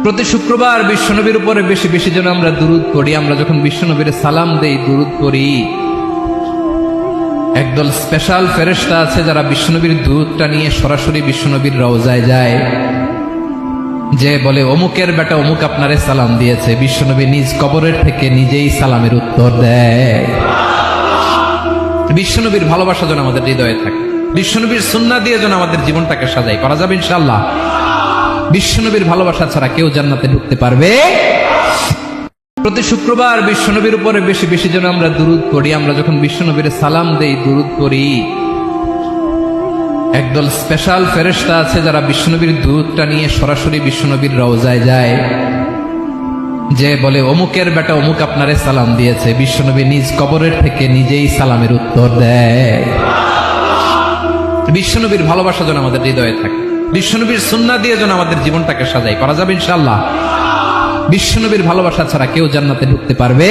প্রতি শুক্রবার বিশ্বনবীর উপরে বেশি বেশি যেন আমরা দুরূদ পড়ি। আমরা যখন বিশ্বনবীর সালাম দেই, দুরূদ পড়ি, একদল স্পেশাল ফেরেশতা আছে যারা বিশ্বনবীর দুরূদটা নিয়ে সরাসরি বিশ্বনবীর রওজায় যায়, যে বলে অমুকের বেটা অমুক আপনারে সালাম দিয়েছে। বিশ্বনবী নিজ কবরের থেকে নিজেই সালামের উত্তর দেয়। বিশ্বনবীর ভালোবাসা যেন আমাদের হৃদয়ে থাকে, বিশ্বনবীর সুন্নাহ দিয়ে যেন আমাদের জীবনটাকে সাজাই। করা যাবে ইনশাআল্লাহ। বিশ্বনবীর ভালোবাসা ছাড়া কেউ জান্নাতে ঢুকতে পারবে। প্রতি শুক্রবার বিশ্বনবীর উপরে বেশি বেশি যেন আমরা দুরূদ পড়ি। আমরা যখন বিশ্বনবীর সালাম দেই, দুরূদ পড়ি, একদল স্পেশাল ফেরেশতা আছে যারা বিশ্বনবীর দুরূদটা নিয়ে সরাসরি বিশ্বনবীর রওজায় যায়, যে বলে অমুকের বেটা অমুক আপনারে সালাম দিয়েছে। বিশ্বনবী নিজ কবরের থেকে নিজেই সালামের উত্তর দেয়। বিশ্বনবীর ভালোবাসা যেন আমাদের হৃদয়ে থাকে, বিশ্বনবীর সুন্নাহ দিয়ে যেন আমাদের জীবনটাকে সাজাই। করা যাবে ইনশাআল্লাহ। বিশ্বনবীর ভালোবাসা ছাড়া কেউ জান্নাতে ঢুকতে পারবে।